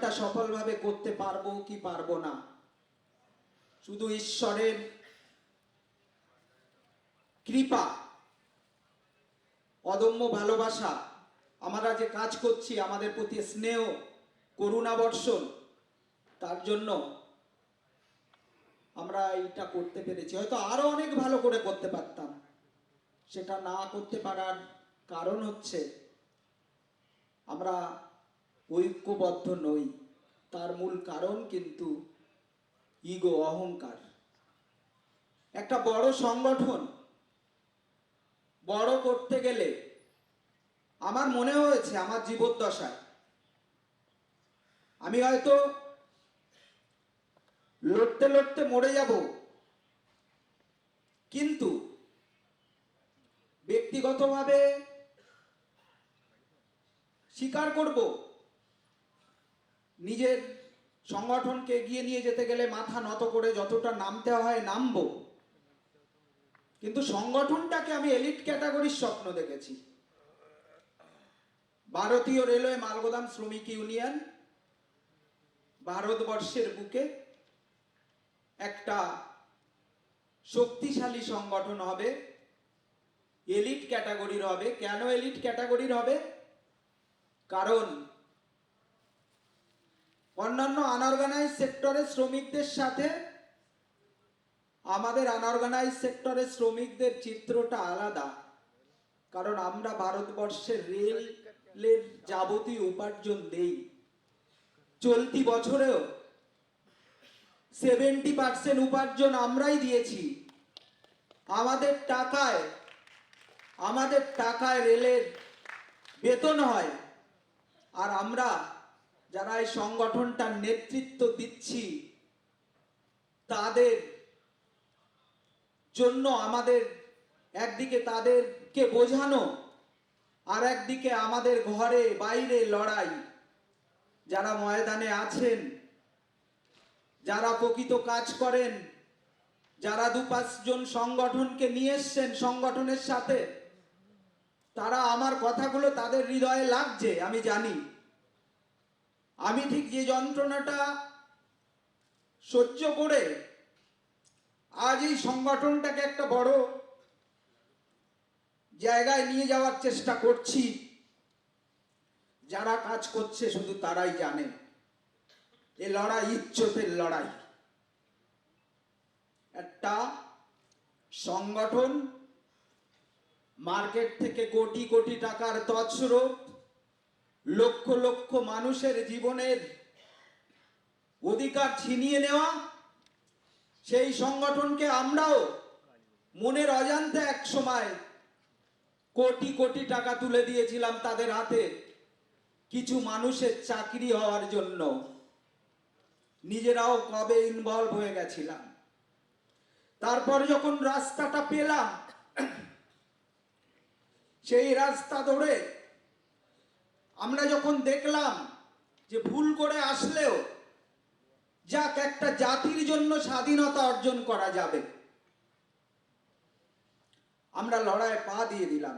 কাজটা সফলভাবে করতে পারবো কি পারবো না, শুধু ঈশ্বরের কৃপা, অদম্য ভালোবাসা, আমরা যে কাজ করছি আমাদের প্রতি স্নেহ করুণা বর্ষণ, তার জন্য আমরা এইটা করতে পেরেছি। হয়তো আরো অনেক ভালো করে করতে পারতাম, সেটা না করতে পারার কারণ হচ্ছে আমরা ঐক্যবদ্ধ নই। তার মূল কারণ কিন্তু ইগো, অহংকার। একটা বড় সংগঠন বড় করতে গেলে আমার মনে হয়েছে আমার জীবদ্দশায় আমি হয়তো লড়তে লড়তে মরে যাব, কিন্তু ব্যক্তিগতভাবে স্বীকার করব নিজের সংগঠনকে এগিয়ে নিয়ে যেতে গেলে মাথা নত করে যতটা নামতে হয় নামবো, কিন্তু সংগঠনটাকে আমি এলিট ক্যাটাগরির স্বপ্ন দেখেছি। ভারতীয় রেলওয়ে মালগোদাম শ্রমিক ইউনিয়ন ভারতবর্ষের বুকে একটা শক্তিশালী সংগঠন হবে, এলিট ক্যাটাগরির হবে। কেন এলিট ক্যাটাগরির হবে? কারণ অন্যান্য আনঅর্গানাইজ সেক্টরের শ্রমিকদের সাথে আমাদের আনঅর্গানাইজ সেক্টরের শ্রমিকদের চিত্রটা আলাদা। কারণ আমরা ভারতবর্ষের রেলের যাবতীয় উপার্জন দেই। চলতি বছরেও 70% উপার্জন আমরাই দিয়েছি। আমাদের টাকায় রেলের বেতন হয়। আর আমরা যারা এই সংগঠনটার নেতৃত্ব দিচ্ছি তাদের জন্য আমাদের একদিকে তাদেরকে বোঝানো, আর একদিকে আমাদের ঘরে বাইরে লড়াই। যারা ময়দানে আছেন, যারা প্রকৃত কাজ করেন, যারা 2-5 জন সংগঠনকে নিয়ে এসছেন সংগঠনের সাথে, তারা আমার কথাগুলো তাদের হৃদয়ে লাগছে, আমি জানি। আমি ঠিক যে যন্ত্রণাটা সহ্য করে আজ এই সংগঠনটাকে একটা বড় জায়গায় নিয়ে যাওয়ার চেষ্টা করছি, যারা কাজ করছে শুধু তারাই জানে। এ লড়াই ইজ্জতের লড়াই। একটা সংগঠন মার্কেট থেকে কোটি কোটি টাকার তছরূপ, লক্ষ লক্ষ মানুষের জীবনের অধিকার ছিনিয়ে নেওয়া, সেই সংগঠনকে আমরাও মনের অজান্তে এক সময় কোটি কোটি টাকা তুলে দিয়েছিলাম তাদের হাতে কিছু মানুষের চাকরি হওয়ার জন্য। নিজেরাও কবে ইনভলভ হয়ে গেছিলাম। তারপর যখন রাস্তাটা পেলাম, সেই রাস্তা ধরে আমরা যখন দেখলাম যে ভুল করে আসলেও যাক একটা জাতির জন্য স্বাধীনতা অর্জন করা যাবে, আমরা লড়াইয়ে পা দিয়ে দিলাম।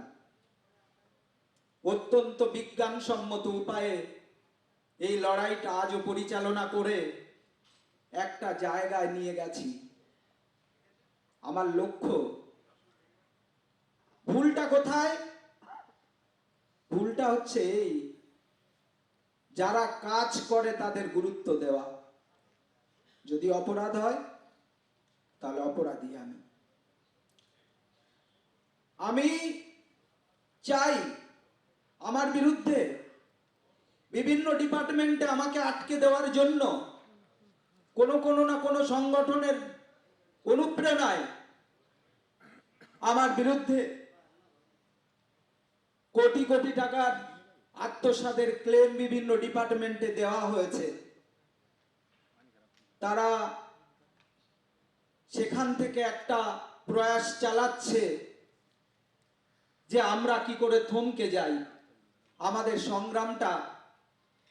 অত্যন্ত বিজ্ঞানসম্মত উপায়ে এই লড়াইটা আজও পরিচালনা করে একটা জায়গায় নিয়ে গেছি। আমার লক্ষ্য, ভুলটা কোথায়? ভুলটা হচ্ছে এই, যারা কাজ করে তাদের গুরুত্ব দেওয়া। যদি অপরাধ হয় তাহলে অপরাধী আমি চাই আমার বিরুদ্ধে বিভিন্ন ডিপার্টমেন্টে আমাকে আটকে দেওয়ার জন্য কোনো না কোনো সংগঠনের অনুপ্রেরণায় আমার বিরুদ্ধে কোটি কোটি টাকার আত্মসাতের ক্লেম বিভিন্ন ডিপার্টমেন্টে দেওয়া হয়েছে। তারা সেখান থেকে একটা প্রয়াস চালাচ্ছে যে আমরা কি করে থমকে যাই, আমাদের সংগ্রামটা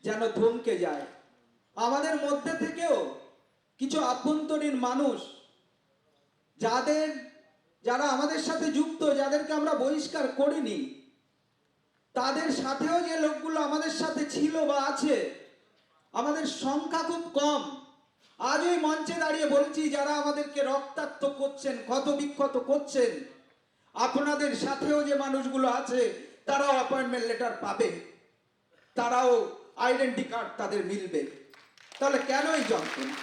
যেন থমকে যায়। আমাদের মধ্যে থেকেও কিছু আভ্যন্তরীণ মানুষ যারা আমাদের সাথে যুক্ত, যাদেরকে আমরা বহিষ্কার করিনি, তাদের সাথেও যে লোকগুলো আমাদের সাথে ছিল বা আছে, আমাদের সংখ্যা খুব কম। আজ ওই মঞ্চে দাঁড়িয়ে বলছি, যারা আমাদেরকে রক্তাক্ত করছেন, ক্ষত বিক্ষত করছেন, আপনাদের সাথেও যে মানুষগুলো আছে তারাও অ্যাপয়েন্টমেন্ট লেটার পাবে, তারাও আইডেন্টি কার্ড তাদের মিলবে। তাহলে কেন এই যন্ত্রণা?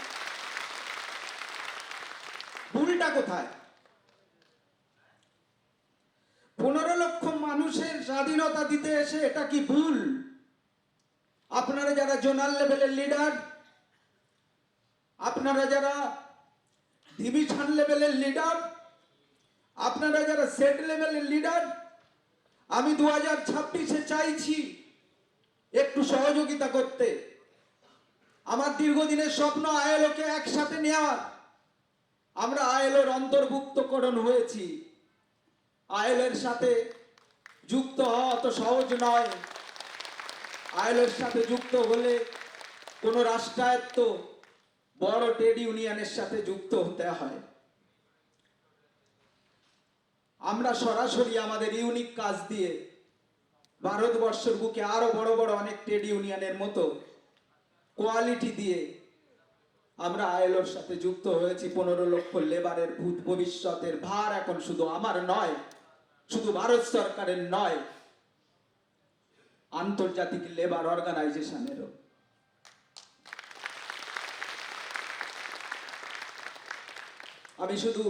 ভুলটা কোথায়? 15 লক্ষ মানুষের স্বাধীনতা দিতে এসে এটা কি ভুল? আপনারা যারা জোনাল লেভেলের লিডার, আপনারা যারা ডিভিশন লেভেলের লিডার, আপনারা যারা সেট লেভেলের লিডার, আমি 2026-এ চাইছি একটু সহযোগিতা করতে। আমার দীর্ঘদিনের স্বপ্ন আইএলওকে একসাথে নেওয়ার। আমরা আইএলওর অন্তর্ভুক্তকরণ হয়েছি। আইএলওর সাথে যুক্ত হওয়া অত সহজ নয়। আইএলওর সাথে যুক্ত হলে কোনো রাষ্ট্রায়ত্ত বড় ট্রেড ইউনিয়নের সাথে যুক্ত হতে হয়। আমরা সরাসরি আমাদের ইউনিক কাজ দিয়ে ভারতবর্ষের বুকে আরো বড় বড় অনেক ট্রেড ইউনিয়নের মতো কোয়ালিটি দিয়ে আমরা আইএলওর সাথে যুক্ত হয়েছি। 15 লক্ষ লেবারের ভবিষ্যতের ভার এখন শুধু আমার নয়, শুধু ভারত সরকারের নয়, আন্তর্জাতিক লেবার অর্গানাইজেশনেরও। আমি শুধু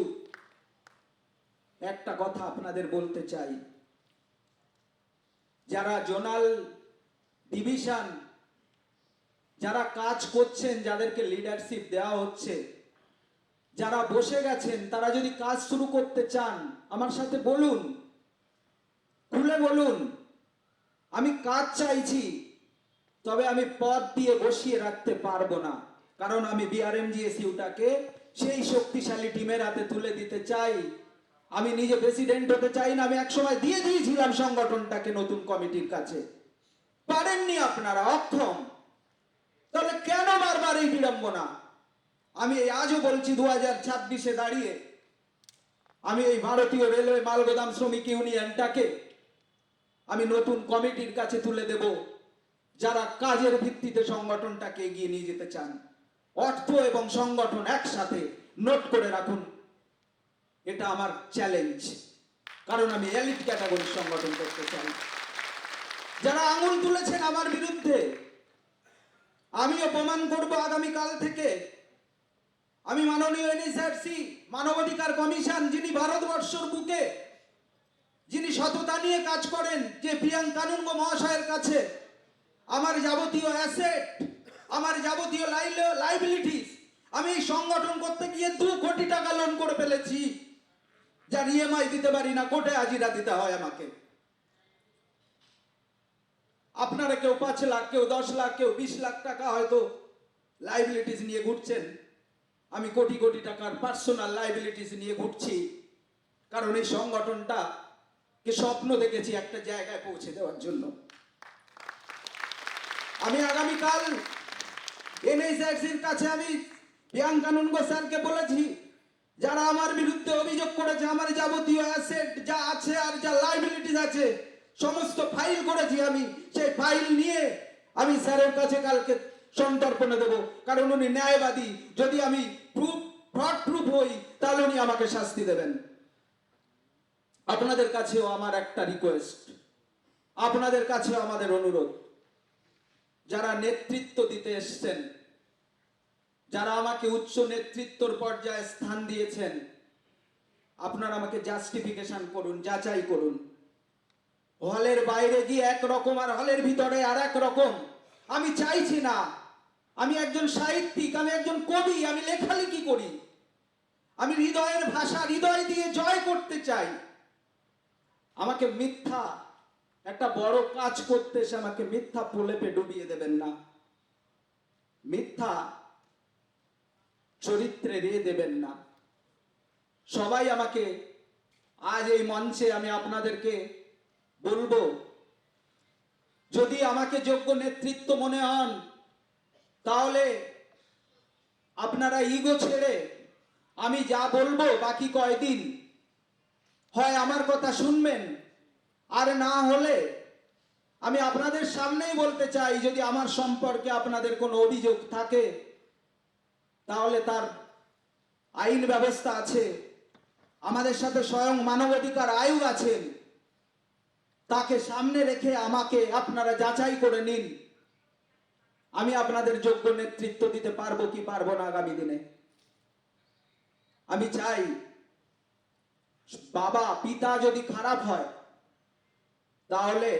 একটা কথা আপনাদের বলতে চাই, যারা জোনাল ডিভিশন, যারা কাজ করছেন, যাদেরকে লিডারশিপ দেওয়া হচ্ছে, যারা বসে গেছেন, তারা যদি কাজ শুরু করতে চান আমার সাথে বলুন, খুলে বলুন। আমি কাজ চাইছি, তবে আমি পদ দিয়ে বসিয়ে রাখতে পারবো না, কারণ আমি বিআরএমজিএসইউটাকে সেই শক্তিশালী টিমের হাতে তুলে দিতে চাই। আমি নিজে প্রেসিডেন্ট হতে চাই না। আমি একসময় দিয়ে দিয়েছিলাম সংগঠনটাকে নতুন কমিটির কাছে, পারেননি আপনারা, অক্ষম। তাহলে কেন বারবার এই বিড়ম্বনা? আমি আজও বলছি, 2026-এ দাঁড়িয়ে আমি এই ভারতীয় রেলওয়ে মালগোদাম শ্রমিক ইউনিয়নটাকে আমি নতুন কমিটির কাছে তুলে দেব, যারা কাজের ভিত্তিতে সংগঠনটাকে এগিয়ে নিয়ে যেতে চান। অর্থ এবং সংগঠন একসাথে, নোট করে রাখুন, এটা আমার চ্যালেঞ্জ। কারণ আমি এলিট ক্যাটাগরির সংগঠন করতে চাই। যারা আঙুল তুলেছেন আমার বিরুদ্ধে, আমিও প্রমাণ করব আগামীকাল থেকে। আমি মাননীয় এনএসআরসি মানবাধিকার কমিশন, যিনি ভারতবর্ষের বুকে, যিনি সততা নিয়ে কাজ করেন, যে প্রিয়াঙ্ক কানুনগো মহাশয়ের কাছে আমার যাবতীয় অ্যাসেট, আমার যাবতীয় লাইবিলিটিস, আমি এই সংগঠন করতে গিয়ে 2 কোটি টাকা লোন করে ফেলেছি, যার ইএমআই দিতে পারি না, কোর্টে হাজিরা দিতে হয় আমাকে। আপনারা কেউ 5 লাখ, কেউ 10 লাখ, কেউ 20 লাখ টাকা হয়তো লাইবিলিটিস নিয়ে ঘুরছেন। আমি কোটি কোটি টাকার পার্সোনাল লাইবিলিটিস নিয়ে ঘুরছি, কারণ এই সংগঠনটাকে স্বপ্ন দেখেছি একটা জায়গায় পৌঁছে দেওয়ার জন্য। আমি আগামীকাল এনএসআরসির কাছে আমি প্রিয়াঙ্ক কানুনগো স্যারকে বলেছি, যারা আমার বিরুদ্ধে অভিযোগ করেছে, আমার যাবতীয় অ্যাসেট যা আছে আর যা লাইবিলিটিস আছে সমস্ত ফাইল করেছি। আমি সেই ফাইল নিয়ে আমি স্যারের কাছে কালকে সন্তর্পণে দেব, কারণ উনি ন্যায়বাদী। যদি আমি ফ্রড প্রুফ হই, তাহলে উনি আমাকে শাস্তি দেবেন। আপনাদের কাছেও আমার একটা রিকোয়েস্ট, আপনাদের কাছেও আমাদের অনুরোধ, যারা নেতৃত্ব দিতে এসছেন, যারা আমাকে উচ্চ নেতৃত্বর পর্যায়ে স্থান দিয়েছেন, আপনারা আমাকে জাস্টিফিকেশন করুন, যাচাই করুন। হলের বাইরে গিয়ে একরকম আর হলের ভিতরে আর এক রকম। আমি চাইছি না। আমি একজন সাহিত্যিক, আমি একজন কবি, আমি লেখালেখি করি, আমি হৃদয়ের ভাষা হৃদয় দিয়ে জয় করতে চাই। আমাকে মিথ্যা একটা বড় কাজ করতে এসে আমাকে মিথ্যা প্রলেপে ডুবিয়ে দেবেন না, মিথ্যা চরিত্রে রে দেবেন না। সবাই আমাকে আজ এই মঞ্চে আমি আপনাদেরকে বলবো, যদি আমাকে যোগ্য নেতৃত্ব মনে হন, তাহলে আপনারা ইগো ছেড়ে আমি যা বলবো বাকি কয়দিন হয় আমার কথা শুনবেন, আর না হলে আমি আপনাদের সামনেই বলতে চাই, যদি আমার সম্পর্কে আপনাদের কোনো অভিযোগ থাকে তাহলে তার আইন ব্যবস্থা আছে। আমাদের সাথে স্বয়ং মানবাধিকার আয়োগ আছেন, তাকে সামনে রেখে আমাকে আপনারা যাচাই করে নিন আমি আপনাদের যোগ্য নেতৃত্ব দিতে পারবো কি পারবো না আগামী দিনে। আমি চাই বাবা পিতা যদি খারাপ হয় তাহলে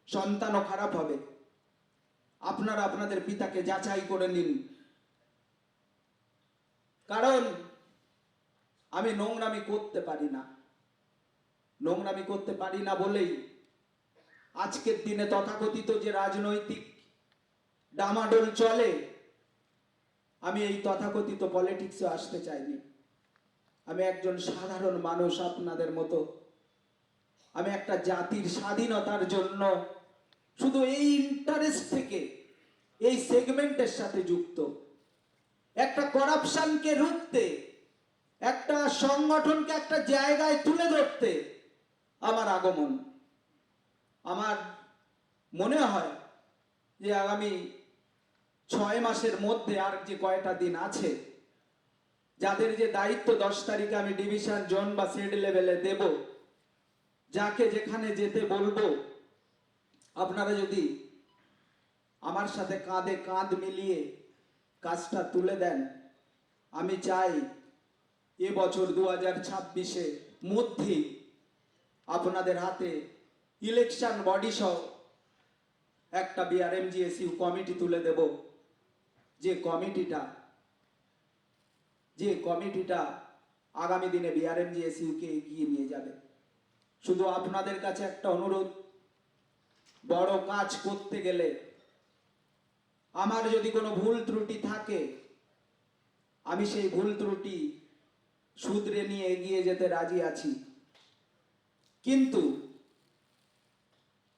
সন্তানও খারাপ হবে। আপনারা আপনাদের পিতাকে যাচাই করে নিন। কারণ আমি নোংরামি করতে পারি না, নোংরামি করতে পারি না বলেই আজকের দিনে তথাকথিত যে রাজনৈতিক ডামাডোল চলে, আমি এই তথাকথিত পলিটিক্সে আসতে চাইনি। আমি একজন সাধারণ মানুষ আপনাদের মতো। আমি একটা জাতির স্বাধীনতার জন্য শুধু এই ইন্টারেস্ট থেকে এই সেগমেন্টের সাথে যুক্ত। একটা করাপশনকে রুখতে, একটা সংগঠনকে একটা জায়গায় তুলে ধরতে আমার আগমন। আমার মনে হয় যে আগামী 6 মাসের মধ্যে আর যে কয়টা দিন আছে, যাদের যে দায়িত্ব 10 তারিখে আমি ডিভিশন, জোন বা সেড লেভেলে দেব, যাকে যেখানে যেতে বলবো, আপনারা যদি আমার সাথে কাঁধে কাঁধ মিলিয়ে কাজটা তুলে দেন, আমি চাই এবছর 2026-এ মধ্যে আপনাদের হাতে ইলেকশন বডি সহ একটা বিআরএমজিএসইউ কমিটি তুলে দেব, যে কমিটিটা আগামী দিনে বিআরএমজিএসইউকে এগিয়ে নিয়ে যাবে। শুধু আপনাদের কাছে একটা অনুরোধ, বড় কাজ করতে গেলে আমার যদি কোনো ভুল ত্রুটি থাকে, আমি সেই ভুল ত্রুটি শুধরে নিয়ে এগিয়ে যেতে রাজি আছি। কিন্তু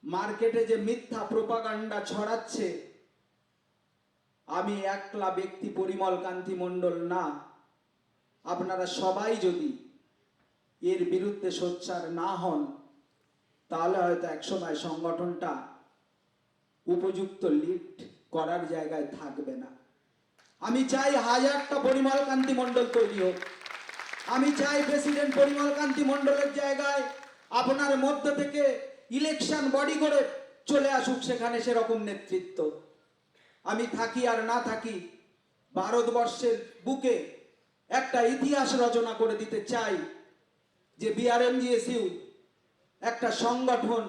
মার্কেটে যে মিথ্যা প্রোপাগান্ডা ছড়াচ্ছে, আমি একলা ব্যক্তি পরিমল কান্তি মণ্ডল না, আপনারা সবাই যদি এর বিরুদ্ধে সোচ্চার না হন, তাহলে হয়তো একসময় সংগঠনটা উপযুক্ত লিড করার জায়গায় থাকবে না। আমি চাই 1000টা পরিমল কান্তি মণ্ডল তৈরি হোক। আমি চাই প্রেসিডেন্ট পরিমল কান্তি মণ্ডলের জায়গায় আপনার মধ্য থেকে ইলেকশন বডি করে চলে আসুক সেখানে সেরকম নেতৃত্ব। আমি থাকি আর না থাকি, ভারতবর্ষের বুকে একটা ইতিহাস রচনা করে দিতে চাই যে বিআরএমজিএসইউ একটা সংগঠন,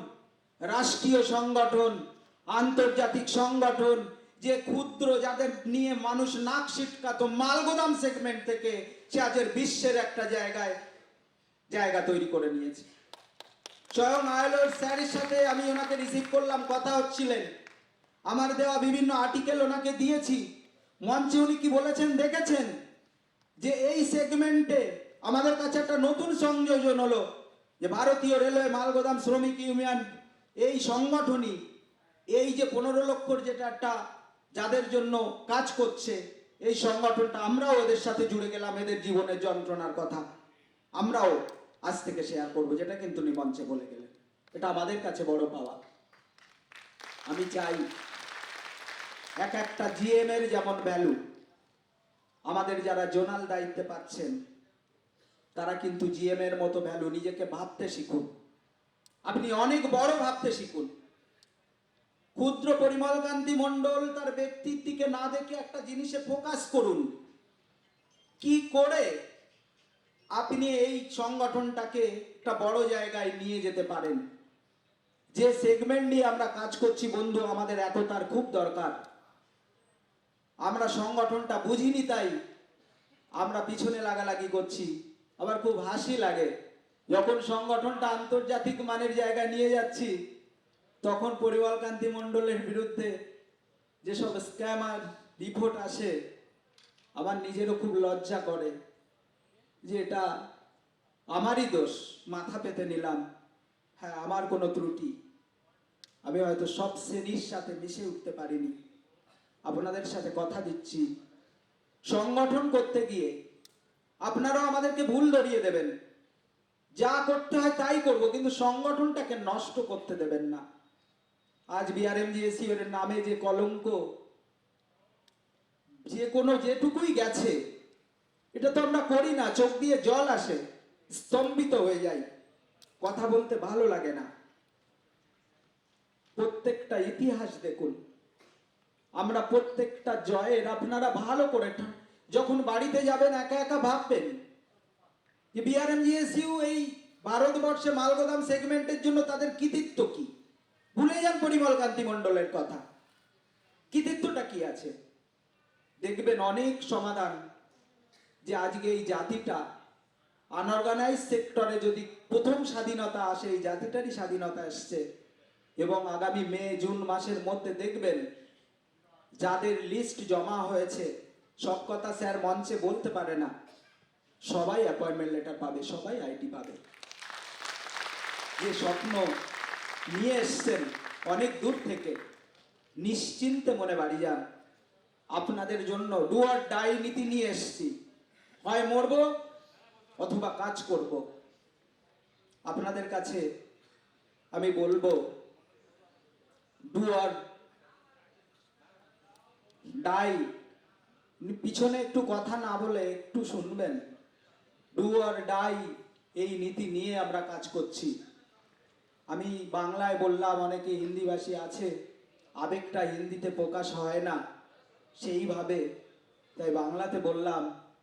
রাষ্ট্রীয় সংগঠন, আন্তর্জাতিক সংগঠন, যে ক্ষুদ্র, যাদের নিয়ে মানুষ নাক সিটকাতো মালগোদাম সেগমেন্ট থেকে সে আজের বিশ্বের একটা জায়গা তৈরি করে নিয়েছে। স্বয়ং আইএলওর স্যারের সাথে আমি ওনাকে রিসিভ করলাম, কথা হচ্ছিলেন, আমার দেওয়া বিভিন্ন আর্টিকেল ওনাকে দিয়েছি। মঞ্চে উনি কি বলেছেন দেখেছেন, যে এই সেগমেন্টে আমাদের কাছে একটা নতুন সংযোজন হলো যে ভারতীয় রেলওয়ে মালগোদাম শ্রমিক ইউনিয়ন, এই সংগঠনই এই যে 15 লক্ষর যেটা একটা যাদের জন্য কাজ করছে, এই সংগঠনটা আমরাও এদের সাথে জুড়ে গেলাম। এদের জীবনের যন্ত্রণার কথা আমরাও আজ থেকে শেয়ার করব, যেটা কিন্তু উনি মঞ্চে বলে গেলেন। এটা আমাদের কাছে বড় পাওয়া। আমি চাই একটা জিএম এর যেমন ভ্যালু, আমাদের যারা জোনাল দায়িত্বে পাচ্ছেন তারা কিন্তু জিএম এর মতো ভ্যালু নিজেকে ভাবতে শিখুন। আপনি অনেক বড় ভাবতে শিখুন। ক্ষুদ্র পরিমল কান্তি মণ্ডল তার ব্যক্তিত্বকে না দেখে একটা জিনিসে ফোকাস করুন, কি করে আপনি এই সংগঠনটাকে একটা বড় জায়গায় নিয়ে যেতে পারেন। যে সেগমেন্ট নিয়ে আমরা কাজ করছি বন্ধু, আমাদের একতার খুব দরকার। আমরা সংগঠনটা বুঝিনি তাই আমরা পিছনে লাগালাগি করছি। আবার খুব হাসি লাগে যখন সংগঠনটা আন্তর্জাতিক মানের জায়গায় নিয়ে যাচ্ছি, তখন পরিমল কান্তি মণ্ডলের বিরুদ্ধে যেসব স্ক্যামার রিপোর্ট আসে, আমার নিজেরও খুব লজ্জা করে যে এটা আমারই দোষ, মাথা পেতে নিলাম। হ্যাঁ, আমার কোনো ত্রুটি, আমি হয়তো সব শ্রেণীর সাথে মিশে উঠতে পারিনি। আপনাদের সাথে কথা দিচ্ছি, সংগঠন করতে গিয়ে আপনারাও আমাদেরকে ভুল ধরিয়ে দেবেন, যা করতে হয় তাই করব, কিন্তু সংগঠনটাকে নষ্ট করতে দেবেন না। আজ বিআরএমজিএসি এর নামে যে কলঙ্ক, যে কোনো যেটুকুই গেছে, এটা তো আমরা করি না, চোখ দিয়ে জল আসে, স্তম্ভিত হয়ে যাই, কথা বলতে ভালো লাগে না। প্রত্যেকটা ইতিহাস দেখুন, আমরা প্রত্যেকটা জয়ের আপনারা ভালো করে যখন বাড়িতে যাবেন একা একা ভাববেন যে বিআরএমজিএসইউ এই ভারতবর্ষে মালগোদাম সেগমেন্টের জন্য তাদের কৃতিত্ব কি। ভুলে যান পরিমল কান্তি মণ্ডলের কথা, কৃতিত্বটা কি আছে। দেখবেন অনেক সমাধান, যে আজকে এই জাতিটা আনঅর্গানাইজ সেক্টরে যদি প্রথম স্বাধীনতা আসে, এই জাতিটারই স্বাধীনতা আসছে। এবং আগামী মে জুন মাসের মধ্যে দেখবেন যাদের লিস্ট জমা হয়েছে, সব কথা স্যার মঞ্চে বলতে পারে না, সবাই অ্যাপয়েন্টমেন্ট লেটার পাবে, সবাই আইটি পাবে। যে স্বপ্ন নিয়ে এসছেন অনেক দূর থেকে, নিশ্চিন্তে মনে বাড়ি যান। আপনাদের জন্য ডু অর ডাই নীতি নিয়ে এসছি, হয় মরবো অথবা কাজ করব। আপনাদের কাছে আমি বলবো ডু অর ডাই, পিছনে একটু কথা না বলে একটু শুনবেন। ডু অর ডাই এই নীতি নিয়ে আমরা কাজ করছি। আমি বাংলায় বললাম, অনেকে হিন্দিভাষী আছে, আবেগটা হিন্দিতে প্রকাশ হয় না সেইভাবে, তাই বাংলাতে বললাম।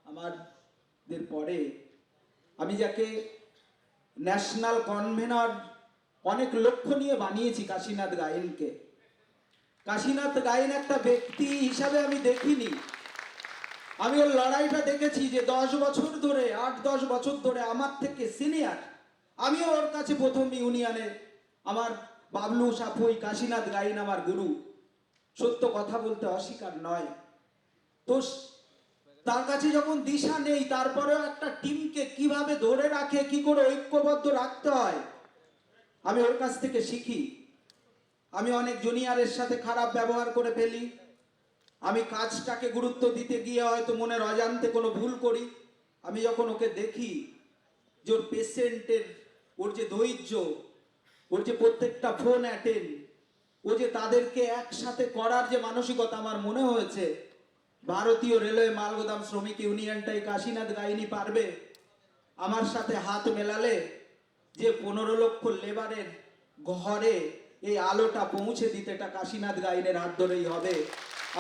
আমাদের পরে আমি যাকে ন্যাশনাল কনভেনর অনেক লক্ষ্য নিয়ে বানিয়েছি, কাশীনাথ গায়েনকে। কাশীনাথ গায়েন একটা ব্যক্তি হিসাবে আমি দেখিনি, আমি ওর লড়াইটা দেখেছি, যে 10 বছর ধরে, 8-10 বছর ধরে আমার থেকে সিনিয়র। আমিও ওর কাছে প্রথম ইউনিয়নে, আমার বাবলু সাফুই, কাশীনাথ গায়েন আমার গুরু, সত্য কথা বলতে অস্বীকার নয়। তো তার কাছে যখন দিশা নেই, তারপরেও একটা টিমকে কিভাবে ধরে রাখে, কি করে ঐক্যবদ্ধ রাখতে হয়, আমি ওর কাছ থেকে শিখি। আমি অনেক জুনিয়রের সাথে খারাপ ব্যবহার করে ফেলি, আমি কাজটাকে গুরুত্ব দিতে গিয়ে হয়তো মনের অজান্তে কোনো ভুল করি। আমি যখন ওকে দেখি যে ওর পেশেন্টের, ওর যে ধৈর্য, ওর যে প্রত্যেকটা ফোন অ্যাটেন্ড, ও যে তাদেরকে একসাথে করার যে মানসিকতা, আমার মনে হয়েছে ভারতীয় রেলওয়ে মালগোদাম শ্রমিক ইউনিয়নটাই কাশীনাথ গায়েনই পারবে আমার সাথে হাত মেলালে, যে 15 লক্ষ লেবারের ঘরে এই আলোটা পৌঁছে দিতে, এটা কাশীনাথ গায়েনের হাত ধরেই হবে।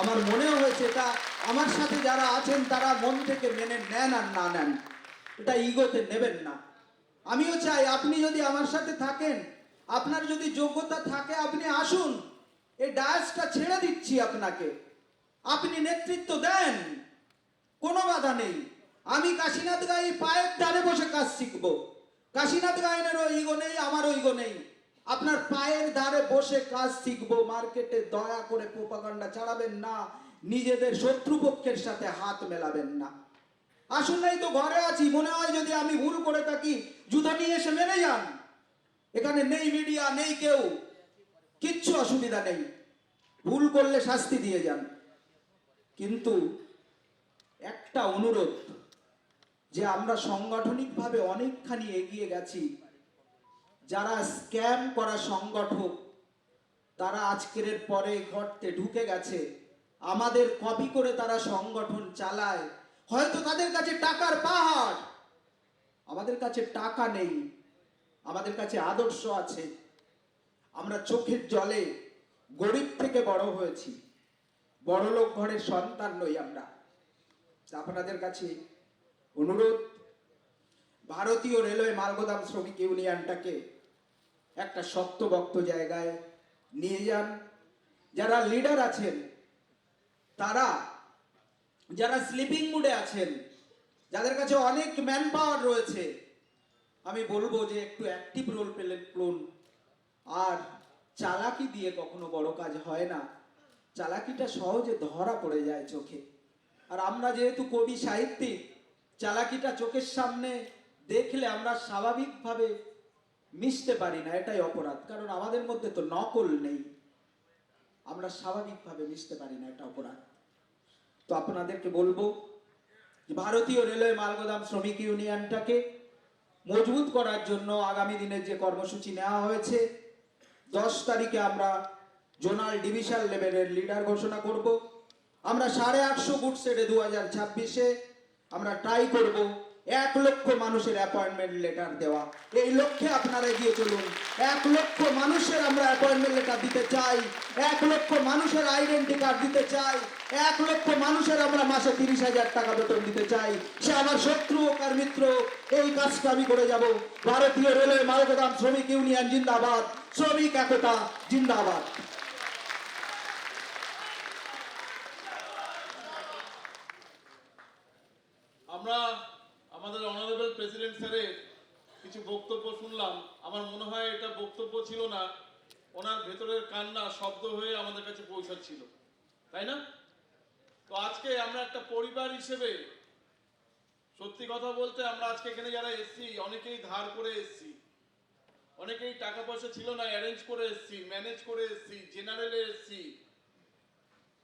আমার মনে হয়েছে এটা আমার সাথে যারা আছেন তারা মন থেকে মেনে নেন আর না নেন, এটা ইগোতে নেবেন না। আমিও চাই আপনি যদি আমার সাথে থাকেন, আপনার যদি যোগ্যতা থাকে, আপনি আসুন, এই ডায়াসটা ছেড়ে দিচ্ছি আপনাকে, আপনি নেতৃত্ব দেন, কোনো বাধা নেই। আমি কাশীনাথ গায়েন পায়ের ধারে বসে কাজ শিখবো। কাশীনাথ গায়েনেরও ইগো নেই, আমারও ইগো নেই, আপনার পায়ের ধারে বসে কাজ শিখবো। মার্কেটে দয়া করে প্রোপাগান্ডা চালাবেন না, নিজেদের শত্রুপক্ষের সাথে হাত মেলাবেন না। আসুন, নাই তো ঘরে আছি, মনে হয় যদি আমি ভুল করে থাকি জুতা নিয়ে এসে মেনে যান। এখানে নেই মিডিয়া, নেই কেউ, কিচ্ছু অসুবিধা নেই, ভুল করলে শাস্তি দিয়ে যান। কিন্তু একটা অনুরোধ, যে আমরা সাংগঠনিকভাবে অনেকখানি এগিয়ে গেছি, যারা স্ক্যাম করা সংগঠক তারা আজকের পরে গর্তে ঢুকে গেছে, আমাদের কপি করে তারা সংগঠন চালায়। হয়তো তাদের কাছে টাকার পাহাড়, আমাদের কাছে টাকা নেই, আমাদের কাছে আদর্শ আছে। আমরা চোখের জলে গরিব থেকে বড় হয়েছি, বড়লোক ঘরের সন্তান নই আমরা। আপনাদের কাছে অনুরোধ, ভারতীয় রেলওয়ে মালগোদাম শ্রমিক ইউনিয়নটাকে একটা শক্তভক্ত জায়গায় নিয়ে যান। যারা লিডার আছেন, তারা যারা স্লিপিং মুডে আছেন, যাদের কাছে অনেক ম্যান পাওয়ার রয়েছে, আমি বলবো যে একটু অ্যাক্টিভ রোল প্লেন। আর চালাকি দিয়ে কখনো বড় কাজ হয় না, চালাকিটা সহজে ধরা পড়ে যায় চোখে। আর আমরা যেহেতু কবি সাহিত্যিক, চালাকিটা চোখের সামনে দেখলে আমরা স্বাভাবিকভাবে মিশতে পারি না, এটাই অপরাধ। কারণ আমাদের মধ্যে তো নকল নেই, আমরা স্বাভাবিকভাবে মিশতে পারি না, এটা অপরাধ। তো আপনাদেরকে বলবো, ভারতীয় রেলওয়ে মালগোদাম শ্রমিক ইউনিয়নটাকে মজবুত করার জন্য আগামী দিনের যে কর্মসূচি নেওয়া হয়েছে, 10 তারিখে আমরা জোনাল ডিভিশন লেভেলের লিডার ঘোষণা করব। আমরা 850 বুথ সেটে 2026-এ আমরা ট্রাই করব 1 লক্ষ মানুষের অ্যাপয়েন্টমেন্ট লেটার দেওয়া। এই লক্ষ্যে আপনারা এগিয়ে চলুন। 1 লক্ষ মানুষের আমরা অ্যাপয়েন্টমেন্ট লেটার দিতে চাই, 1 লক্ষ মানুষের আইডেন্টি কার্ড দিতে চাই, 1 লক্ষ মানুষের আমরা মাসে 30,000 টাকা বেতন দিতে চাই। সে আমার শত্রু হোক আর মিত্র, এই কাজটা আমি করে যাব। ভারতীয় রেলওয়ে মালগোদাম শ্রমিক ইউনিয়ন জিন্দাবাদ, শ্রমিক একতা জিন্দাবাদ। আমরা আমাদের অনারেবল প্রেসিডেন্ট স্যারের কিছু বক্তব্য শুনলাম। আমার মনে হয় এটা বক্তব্য ছিল না, ওনার ভেতরের কান্না শব্দ হয়ে আমাদের কাছে পৌঁছাচ্ছিল, তাই না? তো আজকে আমরা একটা পরিবার হিসেবে, সত্যি কথা বলতে আমরা আজকে এখানে যারা এসছি অনেকেই ধার করে এসছি, অনেকেই টাকা পয়সা ছিল না, অ্যারেঞ্জ করে এসছি, ম্যানেজ করে এসছি, জেনারেলে এসছি।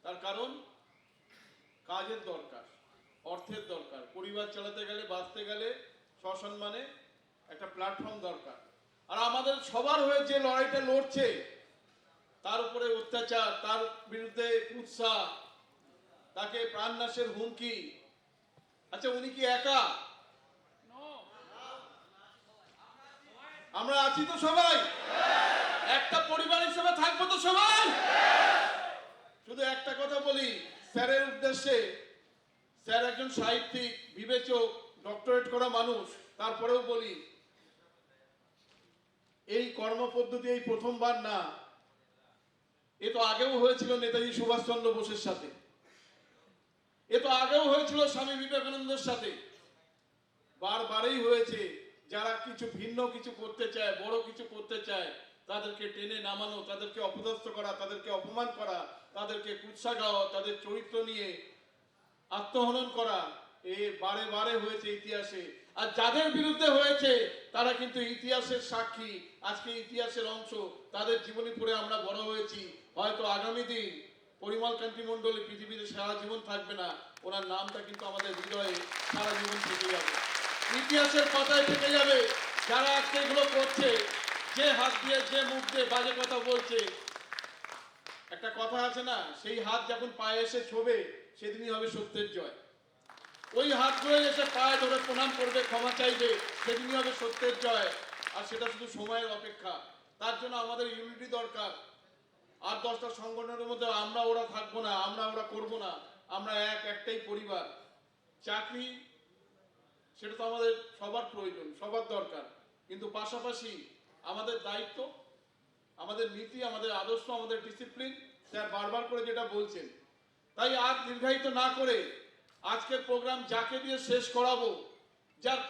তার কারণ কাজের দরকার, অর্থের দরকার, পরিবার চালাতে গেলে, বাঁচতে গেলে সসম্মানে একটা প্ল্যাটফর্ম দরকার। আর আমাদের সবার হয়ে যে লড়াইটা লড়ছে, তার উপরে অত্যাচার, তার বিরুদ্ধে কুৎসা, তাকে প্রাণনাশের হুমকি, আচ্ছা উনি কি একা? আমরা আছি তো সবাই, একটা পরিবার হিসেবে থাকবো তো সবাই। শুধু একটা কথা বলি স্যারের উদ্দেশ্যে, স্যার একজন সাহিত্যিক, বিবেচক, ডক্টরেট করা মানুষ, তারপরেও বলি এই কর্মপদ্ধতি এই প্রথমবার না, এ তো আগেও হয়েছিল নেতাজি সুভাষচন্দ্র বোসের সাথে, এ তো আগেও হয়েছিল স্বামী বিবেকানন্দের সাথে, বারবারই হয়েছে। যারা কিছু ভিন্ন কিছু করতে চায়, বড় কিছু করতে চায়, তাদেরকে টেনে নামানো, তাদেরকে অপদস্থ করা, তাদেরকে অপমান করা, তাদেরকে কুৎসা গাওয়া, তাদের চরিত্র নিয়ে আত্মহনন করা, এ বারে বারে হয়েছে ইতিহাসে। আর যাদের বিরুদ্ধে হয়েছে তারা কিন্তু ইতিহাসের সাক্ষী, আজকে ইতিহাসের অংশ, তাদের জীবনী পড়ে আমরা বড় হয়েছি। হয়তো আগামী দিন পরিমল কান্তি মণ্ডলী পৃথিবীতে সারা জীবন থাকবে না, ওনার নামটা কিন্তু আমাদের হৃদয়ে সারা জীবন থেকে যাবে, ইতিহাসের পাতায় থেকে যাবে। যারা আজকে এগুলো করছে, যে হাত দিয়ে যে মুখ দিয়ে বাজে কথা বলছে, একটা কথা আছে না, সেই হাত যখন পায়ে এসে ছোবে সেদিনই হবে সত্যের জয়। ওই হাতগুলো এসে পায়ে ধরে প্রণাম করবে, ক্ষমা চাইবে, সেদিনই হবে সত্যের জয়। আর সেটা শুধু সময়ের অপেক্ষা। তার জন্য আমাদের ইউনিটি দরকার। আর 10টা সংগঠনের মধ্যে আমরা ওরা থাকবো না, আমরা ওরা করবো না, আমরা একটাই পরিবার। চাকরি সেটা তো আমাদের সবার প্রয়োজন, সবার দরকার, কিন্তু পাশাপাশি আমাদের দায়িত্ব, আমাদের নীতি, আমাদের আদর্শ, আমাদের ডিসিপ্লিন, স্যার বারবার করে যেটা বলছেন। তাই আর দীর্ঘায়িত না করে আজকের প্রোগ্রাম যাকে দিয়ে শেষ করাবো, যার